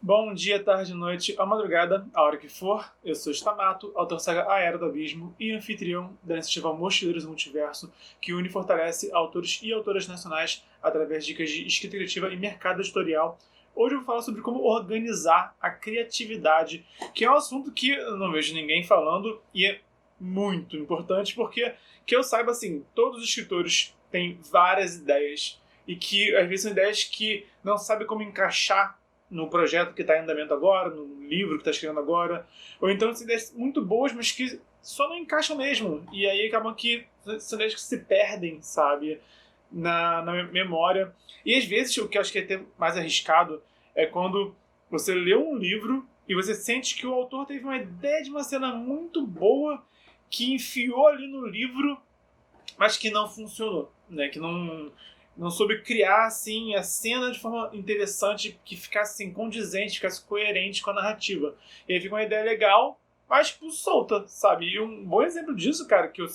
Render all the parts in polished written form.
Bom dia, tarde, noite ou madrugada, a hora que for. Eu sou Stamato, autor da saga A Era do Abismo e anfitrião da iniciativa Mochileiros do Multiverso, que une e fortalece autores e autoras nacionais através de dicas de escrita criativa e mercado editorial. Hoje eu vou falar sobre como organizar a criatividade, que é um assunto que eu não vejo ninguém falando e é muito importante porque, que eu saiba assim, todos os escritores têm várias ideias e que às vezes são ideias que não sabem como encaixar no projeto que está em andamento agora, no livro que está escrevendo agora, ou então são ideias muito boas, mas que só não encaixam mesmo, e aí acabam que são ideias que se perdem, sabe, na memória. E às vezes o que eu acho que é até mais arriscado é quando você lê um livro e você sente que o autor teve uma ideia de uma cena muito boa que enfiou ali no livro, mas que não funcionou, né? Que não soube criar assim a cena de forma interessante, que ficasse assim, condizente, ficasse coerente com a narrativa. E aí fica uma ideia legal, mas tipo, solta, sabe? E um bom exemplo disso, cara, que eu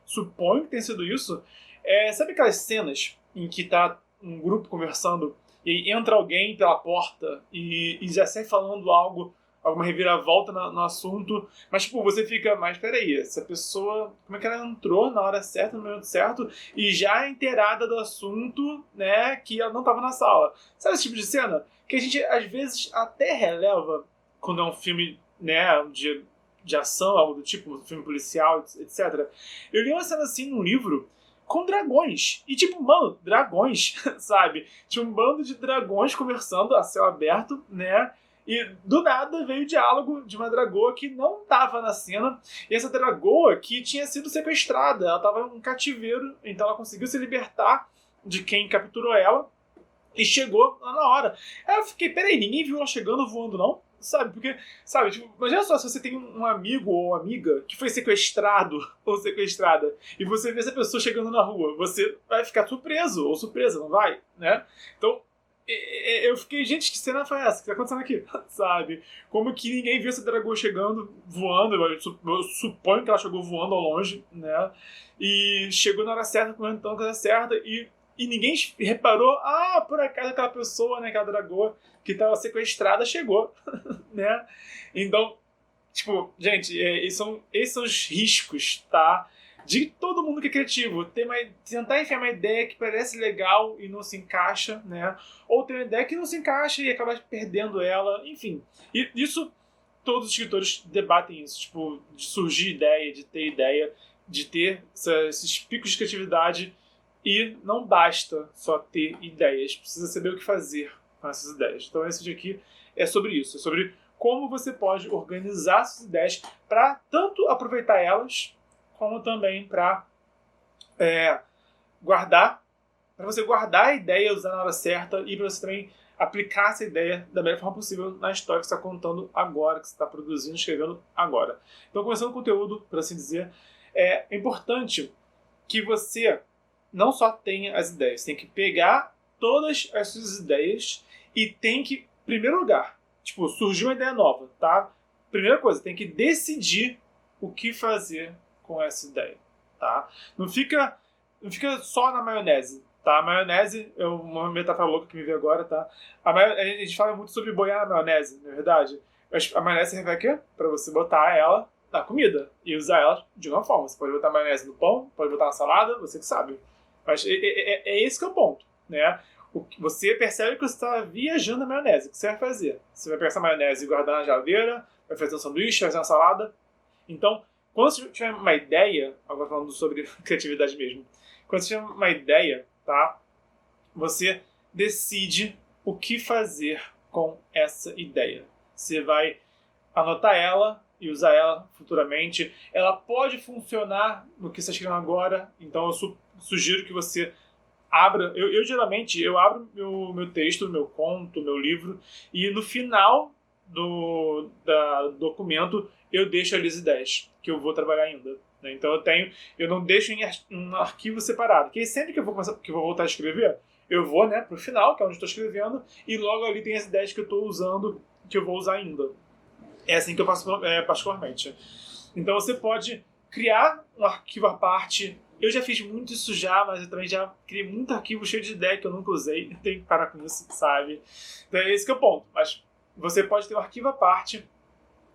suponho que tenha sido isso, sabe aquelas cenas em que tá um grupo conversando e aí entra alguém pela porta e já sai falando algo, alguma reviravolta no assunto, mas tipo, você fica, mas peraí, essa pessoa, como é que ela entrou na hora certa, no momento certo, e já inteirada do assunto, né, que ela não estava na sala. Sabe esse tipo de cena? Que a gente, às vezes, até releva quando é um filme, né, de ação, algo do tipo, um filme policial, etc. Eu li uma cena assim num livro com dragões. E tipo, mano, dragões, sabe? Tinha um bando de dragões conversando a céu aberto, né? E do nada veio o diálogo de uma dragoa que não estava na cena. E essa dragoa que tinha sido sequestrada. Ela estava em um cativeiro, então ela conseguiu se libertar de quem capturou ela. E chegou lá na hora. Aí eu fiquei, peraí, ninguém viu ela chegando voando, não? Sabe? Porque, sabe, tipo, imagina só se você tem um amigo ou amiga que foi sequestrado ou sequestrada e você vê essa pessoa chegando na rua, você vai ficar surpreso ou surpresa, não vai? Né? Então, eu fiquei, gente, que cena foi essa? O que tá acontecendo aqui? Sabe? Como que ninguém viu essa dragoa chegando, voando? Eu suponho que ela chegou voando ao longe, né? E chegou na hora certa, correndo na coisa certa, e ninguém reparou, por acaso aquela pessoa, né, aquela dragoa que estava sequestrada chegou, né? Então, tipo, gente, esses são os riscos, tá? De todo mundo que é criativo, tentar enfiar uma ideia que parece legal e não se encaixa, né? Ou ter uma ideia que não se encaixa e acaba perdendo ela, enfim. E isso, todos os escritores debatem isso, tipo, de surgir ideia, de ter esses picos de criatividade, e não basta só ter ideias, precisa saber o que fazer com essas ideias. Então esse vídeo aqui é sobre isso, é sobre como você pode organizar suas ideias para tanto aproveitar elas, como também para guardar, para você guardar a ideia, usar na hora certa e para você também aplicar essa ideia da melhor forma possível na história que você está contando agora, que você está produzindo, escrevendo agora. Então, começando o conteúdo, por assim dizer, é importante que você não só tenha as ideias, tem que pegar todas as suas ideias e tem que, em primeiro lugar, tipo, surgiu uma ideia nova, tá? Primeira coisa, tem que decidir o que fazer com essa ideia, tá? Não fica só na maionese, tá? A maionese é uma metáfora louca que me veio agora, tá? A gente fala muito sobre boiar na maionese, na verdade. Mas a maionese serve a quê? Pra você botar ela na comida e usar ela de uma forma. Você pode botar maionese no pão, pode botar na salada, você que sabe. Mas é esse que é o ponto, né? Você percebe que você está viajando na maionese. O que você vai fazer? Você vai pegar essa maionese e guardar na geladeira, vai fazer um sanduíche, vai fazer uma salada. Então, quando você tiver uma ideia, agora falando sobre criatividade mesmo, quando você tiver uma ideia, tá? Você decide o que fazer com essa ideia. Você vai anotar ela e usar ela futuramente. Ela pode funcionar no que você está escrevendo agora, então eu sugiro que você abra. Eu geralmente eu abro meu texto, meu conto, meu livro, e no final do documento eu deixo ali as ideias que eu vou trabalhar ainda. Né? Então eu não deixo em um arquivo separado, porque sempre que eu vou voltar a escrever, eu vou, né, pro final, que é onde estou escrevendo, e logo ali tem as ideias que eu estou usando, que eu vou usar ainda. É assim que eu faço particularmente. Então você pode criar um arquivo à parte. Eu já fiz muito isso já, mas eu também já criei muito arquivo cheio de ideia que eu nunca usei. Tenho que parar com isso, sabe? Então esse que é o ponto. Mas você pode ter um arquivo à parte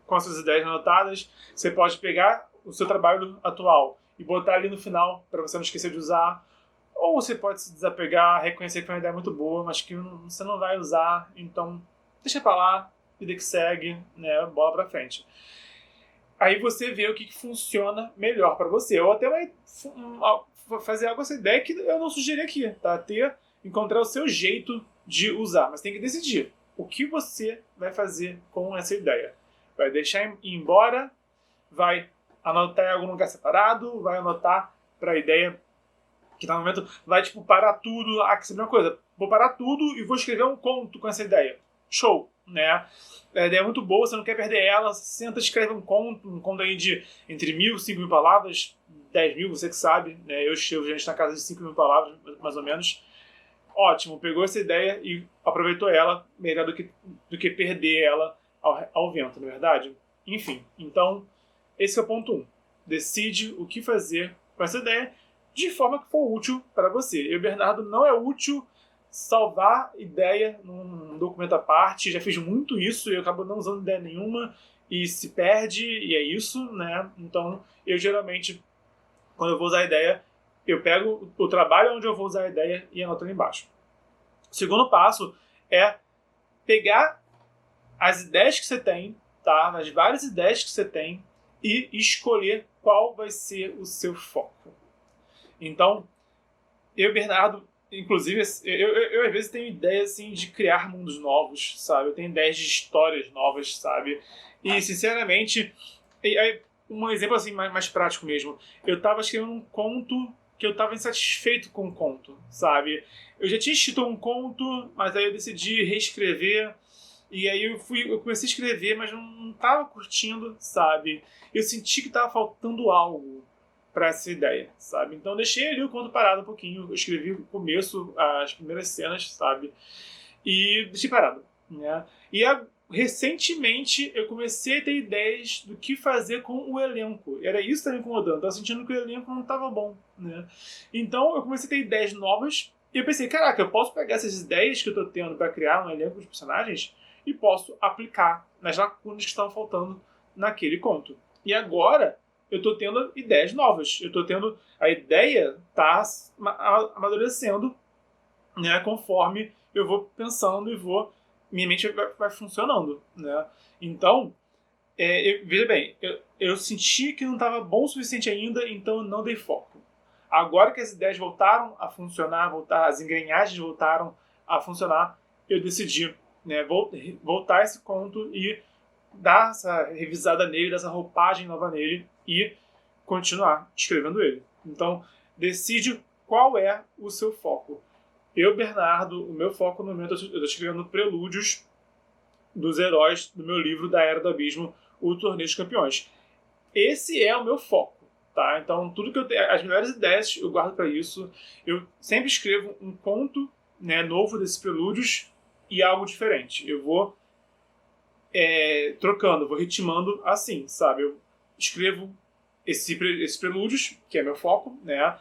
com as suas ideias anotadas. Você pode pegar o seu trabalho atual e botar ali no final para você não esquecer de usar. Ou você pode se desapegar, reconhecer que foi uma ideia muito boa, mas que você não vai usar. Então deixa pra lá, vida que segue, né? Bola pra frente. Aí você vê o que funciona melhor para você. Ou até vai fazer algo com essa ideia que eu não sugeri aqui, tá? Encontrar o seu jeito de usar. Mas tem que decidir o que você vai fazer com essa ideia. Vai deixar ir embora? Vai anotar em algum lugar separado? Vai anotar para a ideia que tá no momento? Vai, parar tudo? Ah, que sabe uma coisa? Vou parar tudo e vou escrever um conto com essa ideia. Show, né? A ideia é muito boa, você não quer perder ela, você senta e escreve um conto aí de entre 1.000 e 5.000 palavras, 10.000, você que sabe, né? Eu escrevo gente na casa de 5.000 palavras, mais ou menos. Ótimo, pegou essa ideia e aproveitou ela, melhor do que perder ela ao vento, não é verdade? Enfim, então, esse é o ponto 1. Decide o que fazer com essa ideia de forma que for útil para você. Eu, Bernardo, não é útil salvar ideia num documento à parte. Já fiz muito isso e eu acabo não usando ideia nenhuma e se perde, e é isso, né? Então, eu geralmente, quando eu vou usar a ideia, eu pego o trabalho onde eu vou usar a ideia e anoto ali embaixo. O segundo passo é pegar as ideias que você tem, tá? As várias ideias que você tem e escolher qual vai ser o seu foco. Então, eu, Bernardo, inclusive, eu às vezes tenho ideias assim, de criar mundos novos, sabe? Eu tenho ideias de histórias novas, sabe? E, sinceramente, um exemplo assim mais prático mesmo. Eu estava escrevendo um conto que eu estava insatisfeito com o conto, sabe? Eu já tinha escrito um conto, mas aí eu decidi reescrever. E aí eu comecei a escrever, mas não estava curtindo, sabe? Eu senti que estava faltando algo para essa ideia, sabe? Então eu deixei ali o conto parado um pouquinho, eu escrevi o começo, as primeiras cenas, sabe? E deixei parado, né? E recentemente eu comecei a ter ideias do que fazer com o elenco. Era isso que estava me incomodando, eu estava sentindo que o elenco não estava bom, né? Então eu comecei a ter ideias novas e eu pensei, caraca, eu posso pegar essas ideias que eu estou tendo para criar um elenco de personagens e posso aplicar nas lacunas que estavam faltando naquele conto. E agora eu estou tendo ideias novas. Eu estou tendo... A ideia tá amadurecendo, né, conforme eu vou pensando e minha mente vai funcionando, né? Então, veja bem, eu senti que não estava bom o suficiente ainda, então eu não dei foco. Agora que as ideias voltaram a funcionar, as engrenagens voltaram a funcionar, eu decidi, né, voltar esse conto e dar essa revisada nele, dar essa roupagem nova nele e continuar escrevendo ele. Então, decide qual é o seu foco. Eu, Bernardo, o meu foco no momento, eu estou escrevendo prelúdios dos heróis do meu livro da Era do Abismo, o Torneio dos Campeões. Esse é o meu foco, tá? Então, tudo que eu tenho, as melhores ideias eu guardo para isso. Eu sempre escrevo um conto, né, novo desses prelúdios e algo diferente. Eu vou trocando, vou ritmando assim, sabe? Eu escrevo esses prelúdios, que é meu foco, né?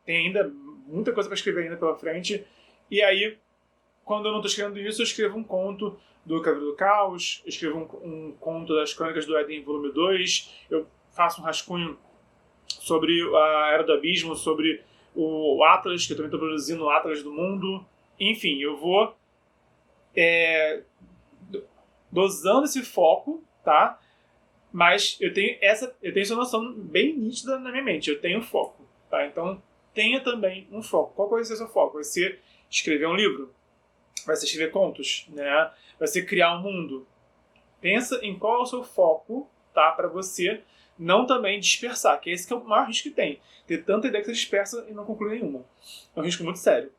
Tem ainda muita coisa para escrever ainda pela frente. E aí, quando eu não estou escrevendo isso, eu escrevo um conto do Cavaleiro do Caos, eu escrevo um conto das Crônicas do Éden, volume 2, eu faço um rascunho sobre a Era do Abismo, sobre o Atlas, que eu também estou produzindo o Atlas do Mundo. Enfim, eu vou dosando esse foco, tá? Mas eu tenho essa noção bem nítida na minha mente. Eu tenho foco, tá? Então, tenha também um foco. Qual vai ser o seu foco? Vai ser escrever um livro? Vai ser escrever contos, né? Vai ser criar um mundo? Pensa em qual é o seu foco, tá? Para você não também dispersar, que esse que é o maior risco que tem. Ter tanta ideia que você dispersa e não conclui nenhuma. É um risco muito sério.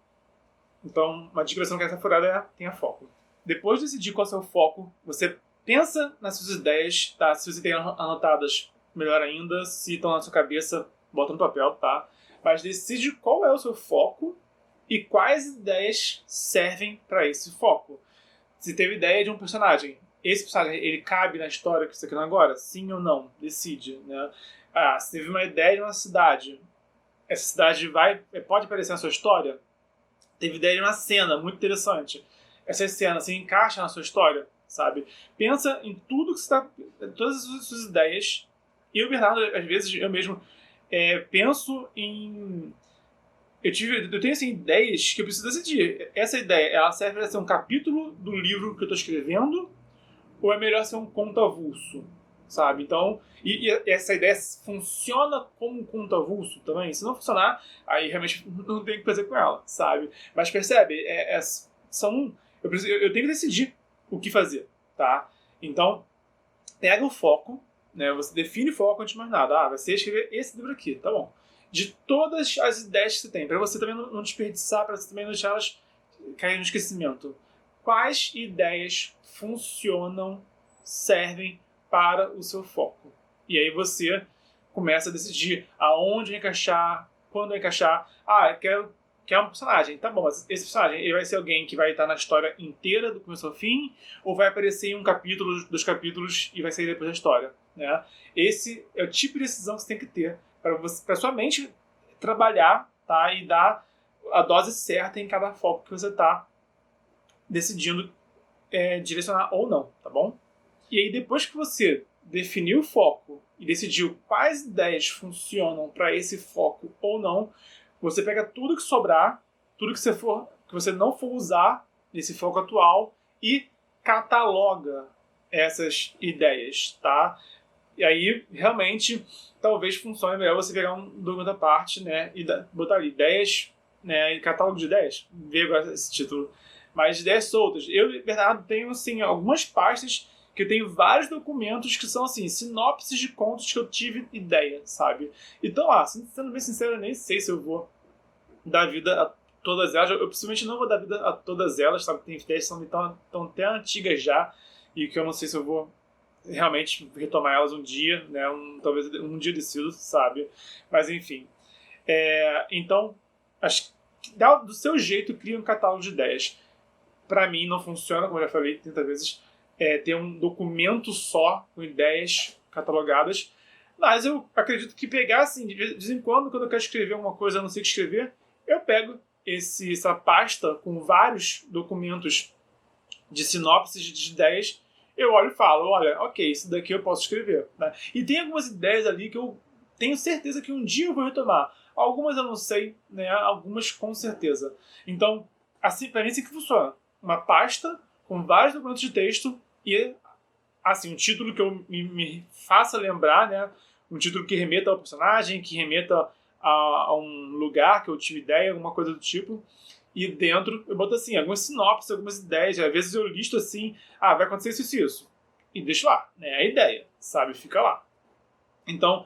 Então, uma dica que você não quer essa furada é tenha foco. Depois de decidir qual é o seu foco, você pensa nas suas ideias, tá? Se você tem anotadas, melhor ainda. Se estão na sua cabeça, bota no papel, tá? Mas decide qual é o seu foco e quais ideias servem para esse foco. Se teve ideia de um personagem, esse personagem ele cabe na história que você está criando agora? Sim ou não? Decide, né? Ah, você teve uma ideia de uma cidade. Essa cidade pode aparecer na sua história? Teve ideia de uma cena muito interessante. Essa cena se encaixa na sua história, sabe? Pensa em tudo que você está... Todas as suas ideias. E o Bernardo, às vezes, eu mesmo penso em... Eu tenho assim, ideias que eu preciso decidir. Essa ideia, ela serve para ser um capítulo do livro que eu estou escrevendo, ou é melhor ser um conto avulso, sabe? Então, e essa ideia funciona como um conto avulso também? Se não funcionar, aí realmente não tem o que fazer com ela, sabe? Mas percebe? Eu tenho que decidir o que fazer, tá? Então, pega o foco, né? Você define o foco antes de mais nada. Ah, vai ser escrever esse livro aqui, tá bom. De todas as ideias que você tem, para você também não desperdiçar, para você também não deixar elas caírem no esquecimento. Quais ideias funcionam, servem para o seu foco? E aí você começa a decidir aonde encaixar, quando encaixar. Ah, eu quero um personagem. Tá bom, mas esse personagem ele vai ser alguém que vai estar na história inteira, do começo ao fim, ou vai aparecer em um capítulo, dos capítulos e vai sair depois da história, né? Esse é o tipo de decisão que você tem que ter para sua mente trabalhar, tá? E dar a dose certa em cada foco que você está decidindo direcionar ou não, tá bom? E aí depois que você definiu o foco e decidiu quais ideias funcionam para esse foco ou não, você pega tudo que sobrar, tudo que você não for usar nesse foco atual e cataloga essas ideias, tá? E aí, realmente, talvez funcione melhor você pegar um documento à parte, né, e botar ali ideias, né, e catálogo de ideias, ver agora esse título, mas ideias soltas. Eu, Bernardo, tenho, assim, algumas pastas que eu tenho vários documentos que são, assim, sinopses de contos que eu tive ideia, sabe? Então, sendo bem sincero, eu nem sei se eu vou dar vida a todas elas. Eu possivelmente não vou dar vida a todas elas, sabe? Tem ideias que são tão até antigas já, e que eu não sei se eu vou realmente retomar elas um dia, né? Talvez um dia decido, sabe? Mas enfim. Então, acho que do seu jeito cria um catálogo de ideias. Para mim não funciona, como eu já falei 30 vezes, ter um documento só com ideias catalogadas. Mas eu acredito que pegar assim, de vez em quando eu quero escrever uma coisa e eu não sei o que escrever, eu pego essa pasta com vários documentos de sinopses de ideias, eu olho e falo, olha, ok, isso daqui eu posso escrever. Né? E tem algumas ideias ali que eu tenho certeza que um dia eu vou retomar. Algumas eu não sei, né? Algumas com certeza. Então, assim, para mim é assim que funciona. Uma pasta com vários documentos de texto e, assim, um título que me faça lembrar, né? Um título que remeta ao personagem, que remeta a um lugar que eu tive ideia, alguma coisa do tipo. E dentro eu boto assim, algumas sinopses, algumas ideias. Às vezes eu listo assim, vai acontecer isso e isso. E deixo lá, né? A ideia, sabe? Fica lá. Então,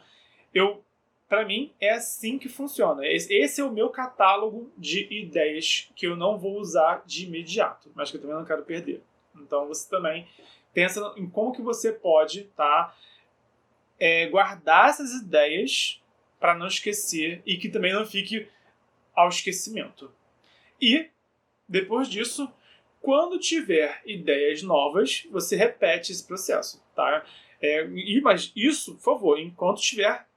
para mim, é assim que funciona. Esse é o meu catálogo de ideias que eu não vou usar de imediato, mas que eu também não quero perder. Então, você também pensa em como que você pode, tá? Guardar essas ideias para não esquecer e que também não fique ao esquecimento. E, depois disso, quando tiver ideias novas, você repete esse processo, tá? Mas isso, por favor, enquanto estiver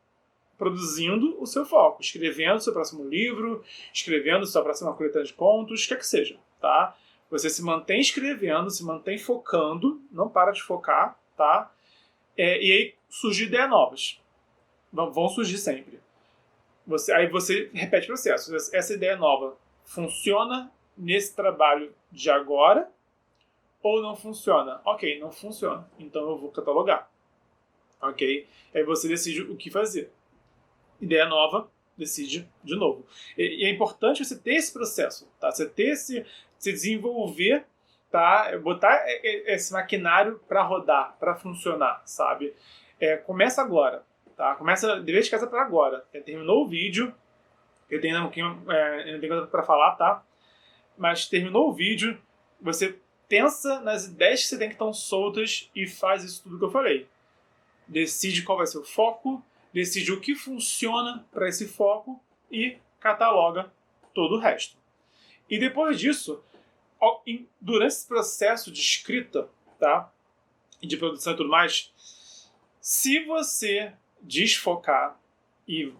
produzindo o seu foco, escrevendo o seu próximo livro, escrevendo sua próxima coletânea de contos, o que seja, tá? Você se mantém escrevendo, se mantém focando, não para de focar, tá? E aí surgem ideias novas. Vão surgir sempre. Aí você repete o processo. Essa ideia nova funciona nesse trabalho de agora ou não funciona? Ok, não funciona. Então eu vou catalogar. Ok? Aí você decide o que fazer. Ideia nova, decide de novo. E é importante você ter esse processo, tá? Você desenvolver, tá? Botar esse maquinário para rodar, para funcionar, sabe? Começa agora, tá? Começa dever de casa para agora. Terminou o vídeo, eu tenho ainda não tenho coisa para falar, tá? Mas terminou o vídeo, você pensa nas ideias que você tem que estão soltas e faz isso tudo que eu falei. Decide qual vai ser o foco, decide o que funciona para esse foco e cataloga todo o resto. E depois disso, durante esse processo de escrita, tá? E de produção e tudo mais, se você desfocar e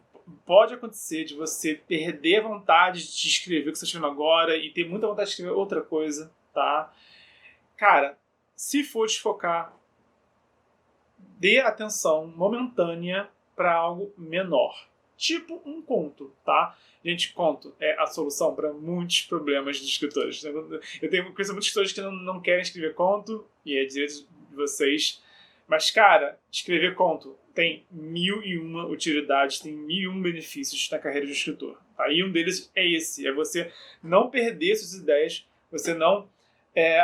pode acontecer de você perder a vontade de escrever o que você está escrevendo agora e ter muita vontade de escrever outra coisa, tá? Cara, se for desfocar, dê atenção momentânea para algo menor. Tipo um conto, tá? Gente, conto é a solução para muitos problemas dos escritores. Eu tenho conheço muitos escritores que não querem escrever conto, e é direito de vocês. Mas, cara, escrever conto tem 1001 utilidades, tem 1001 benefícios na carreira de um escritor. Tá? E um deles é esse, é você não perder suas ideias, você não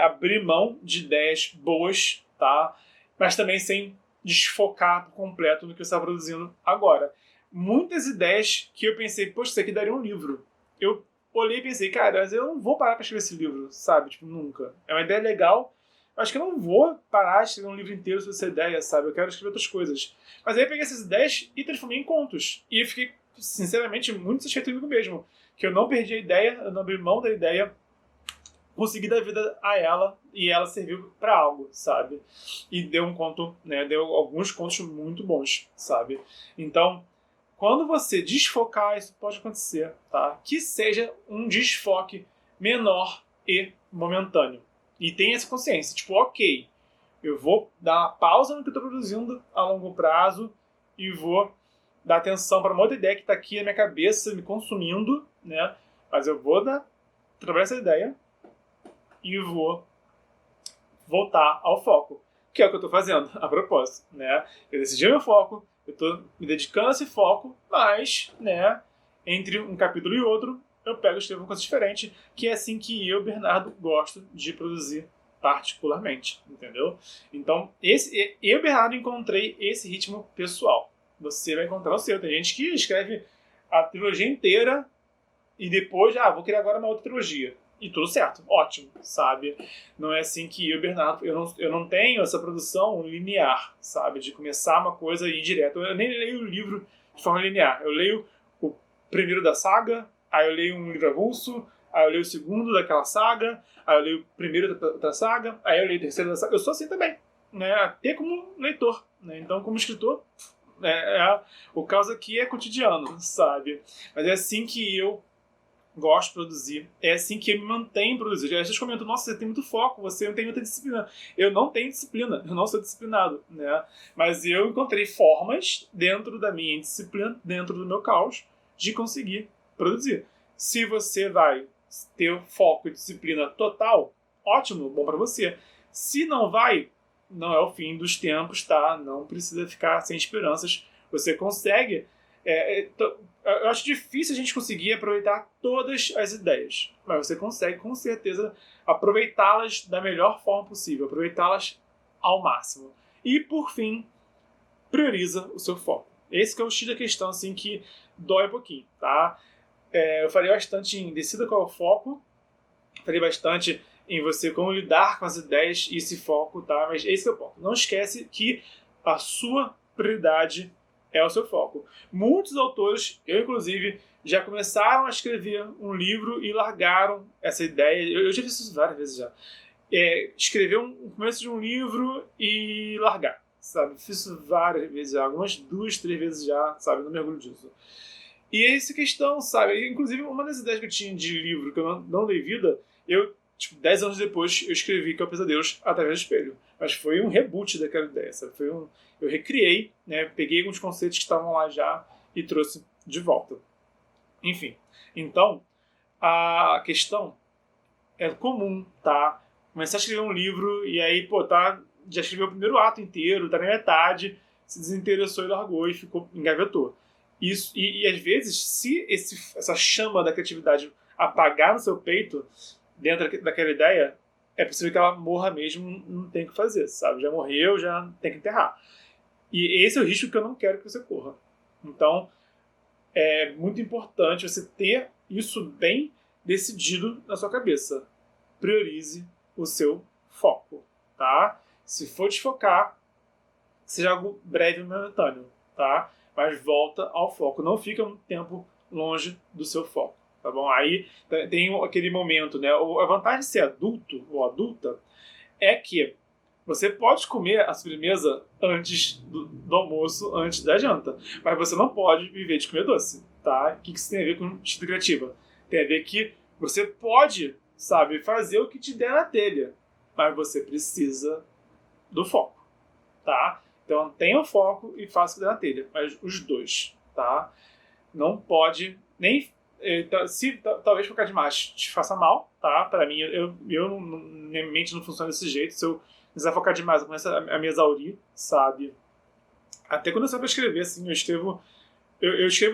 abrir mão de ideias boas, tá? Mas também sem desfocar por completo no que você está produzindo agora. Muitas ideias que eu pensei, poxa, isso aqui daria um livro. Eu olhei e pensei, cara, mas eu não vou parar para escrever esse livro, sabe? Tipo, nunca. É uma ideia legal, acho que eu não vou parar de escrever um livro inteiro sobre essa ideia, sabe? Eu quero escrever outras coisas. Mas aí eu peguei essas ideias e transformei em contos. E eu fiquei, sinceramente, muito satisfeito comigo mesmo. Que eu não perdi a ideia, eu não abri mão da ideia, consegui dar vida a ela e ela serviu para algo, sabe? E deu um conto, né? Deu alguns contos muito bons, sabe? Então, quando você desfocar, isso pode acontecer, tá? Que seja um desfoque menor e momentâneo. E tenha essa consciência, tipo, ok, eu vou dar uma pausa no que eu estou produzindo a longo prazo e vou dar atenção para uma outra ideia que está aqui na minha cabeça, me consumindo, né? Mas eu vou trabalhar essa ideia e vou voltar ao foco, que é o que eu estou fazendo a propósito, né? Eu decidi meu foco, eu estou me dedicando a esse foco, mas, né, entre um capítulo e outro, eu pego e escrevo uma coisa diferente, que é assim que eu, Bernardo, gosto de produzir particularmente, entendeu? Então, eu, Bernardo, encontrei esse ritmo pessoal. Você vai encontrar o seu. Tem gente que escreve a trilogia inteira e depois, vou criar agora uma outra trilogia. E tudo certo, ótimo, sabe? Não é assim que eu, Bernardo, eu não tenho essa produção linear, sabe? De começar uma coisa e ir direto. Eu nem leio o livro de forma linear. Eu leio o primeiro da saga, aí eu leio um livro avulso, aí eu leio o segundo daquela saga, aí eu leio o primeiro da saga, aí eu leio o terceiro da saga. Eu sou assim também, né? Até como leitor, né? Então, como escritor, o caos aqui é cotidiano, sabe? Mas é assim que eu gosto de produzir, é assim que eu me mantenho produzindo. Às vezes comentam, nossa, você tem muito foco, você não tem muita disciplina. Eu não tenho disciplina, eu não sou disciplinado, né? Mas eu encontrei formas dentro da minha indisciplina, dentro do meu caos, de conseguir produzir. Se você vai ter foco e disciplina total, ótimo, bom para você. Se não vai, não é o fim dos tempos, tá? Não precisa ficar sem esperanças. Você consegue. Eu acho difícil a gente conseguir aproveitar todas as ideias, mas você consegue com certeza aproveitá-las da melhor forma possível, aproveitá-las ao máximo. E por fim, prioriza o seu foco. Esse que é o X da questão, assim, que dói um pouquinho, tá? Eu falei bastante em decida qual é o foco, falei bastante em você como lidar com as ideias e esse foco, tá? Mas esse é o ponto. Não esquece que a sua prioridade é o seu foco. Muitos autores, eu inclusive, já começaram a escrever um livro e largaram essa ideia. Eu já fiz isso várias vezes já. Escrever um começo de um livro e largar, sabe? Fiz isso várias vezes já, algumas 2, 3 vezes já, sabe? Não me orgulho disso. E é essa questão, sabe? Inclusive, uma das ideias que eu tinha de livro que eu não dei vida, eu, 10 anos depois, eu escrevi Que é o Pesadelos através do espelho. Mas foi um reboot daquela ideia, sabe? Eu recriei, né? Peguei alguns conceitos que estavam lá já e trouxe de volta. Enfim, então, a questão é comum, tá? Começar a escrever um livro e aí, já escreveu o primeiro ato inteiro, tá na metade, se desinteressou e largou e engavetou. Isso, e às vezes, se essa chama da criatividade apagar no seu peito, dentro daquela ideia, é possível que ela morra mesmo, não tem o que fazer, sabe? Já morreu, já tem que enterrar. E esse é o risco que eu não quero que você corra. Então, é muito importante você ter isso bem decidido na sua cabeça. Priorize o seu foco, tá? Se for desfocar, seja algo breve e momentâneo, tá? Mas volta ao foco. Não fica um tempo longe do seu foco, tá bom? Aí tem aquele momento, né? A vantagem de ser adulto ou adulta é que Você pode comer a sobremesa antes do almoço, antes da janta, mas você não pode viver de comer doce, tá? O que isso tem a ver com escrita criativa? Tem a ver que você pode, sabe, fazer o que te der na telha, mas você precisa do foco, tá? Então tenha o foco e faça o que der na telha, mas os dois, tá? Não pode nem se talvez focar demais te faça mal, tá? Para mim, minha mente não funciona desse jeito. Se eu quiser focar demais, eu começo a me exaurir, sabe? Até quando eu saio pra escrever, assim, eu escrevo,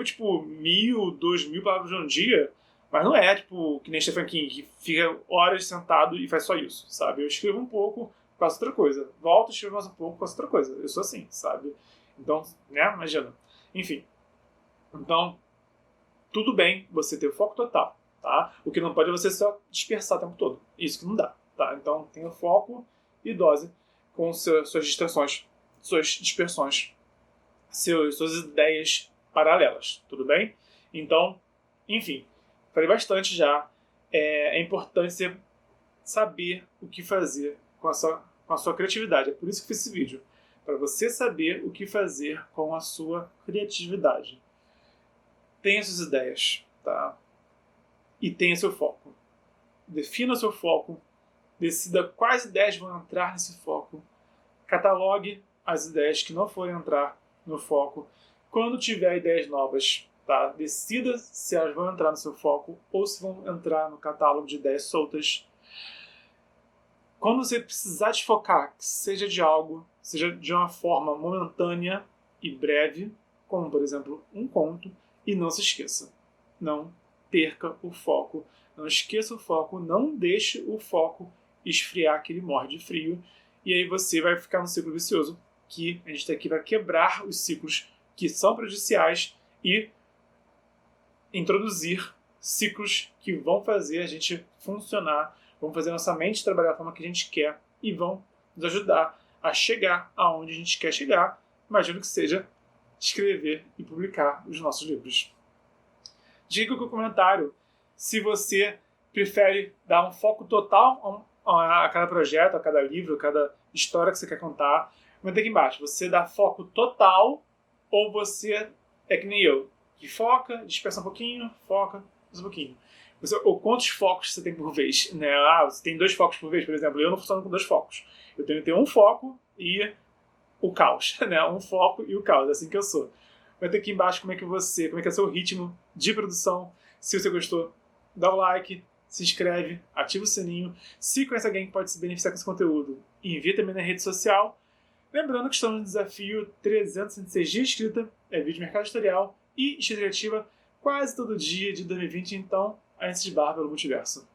tipo, 1.000, 2.000 palavras num dia, mas não é, tipo, que nem Stephen King, que fica horas sentado e faz só isso, sabe? Eu escrevo um pouco, faço outra coisa. Volto, escrevo mais um pouco, faço outra coisa. Eu sou assim, sabe? Então, né? Imagina. Enfim. Então, tudo bem você ter foco total, tá? O que não pode é você só dispersar o tempo todo. Isso que não dá, tá? Então, tenha foco e dose com suas distrações, suas dispersões, suas ideias paralelas, tudo bem? Então, enfim, falei bastante já. É importante você saber o que fazer com a sua criatividade. É por isso que fiz esse vídeo. Para você saber o que fazer com a sua criatividade. Tenha suas ideias, tá? E tenha seu foco. Defina seu foco. Decida quais ideias vão entrar nesse foco. Catalogue as ideias que não forem entrar no foco. Quando tiver ideias novas, tá? Decida se elas vão entrar no seu foco ou se vão entrar no catálogo de ideias soltas. Quando você precisar desfocar, que seja de algo, seja de uma forma momentânea e breve, como, por exemplo, um conto, e não se esqueça, não perca o foco, não esqueça o foco, não deixe o foco esfriar, que ele morre de frio, e aí você vai ficar no ciclo vicioso, que a gente está aqui para quebrar os ciclos que são prejudiciais e introduzir ciclos que vão fazer a gente funcionar, vão fazer a nossa mente trabalhar da forma que a gente quer e vão nos ajudar a chegar aonde a gente quer chegar, imagino que seja escrever e publicar os nossos livros. Diga aqui no comentário se você prefere dar um foco total a cada projeto, a cada livro, a cada história que você quer contar. Comenta aqui embaixo, você dá foco total ou você é que nem eu, que foca, dispersa um pouquinho, foca, dispersa um pouquinho. Ou quantos focos você tem por vez? Né? Você tem 2 focos por vez, por exemplo. Eu não funciono com 2 focos. Eu tenho que ter um foco e o caos, né? Um foco e o caos, é assim que eu sou. Comenta aqui embaixo como é que é o seu ritmo de produção. Se você gostou, dá o like, se inscreve, ativa o sininho. Se conhece alguém que pode se beneficiar com esse conteúdo, envia também na rede social. Lembrando que estamos no desafio 366 de escrita, é vídeo de mercado editorial e escrita criativa quase todo dia de 2020, então a gente se esbarra pelo multiverso.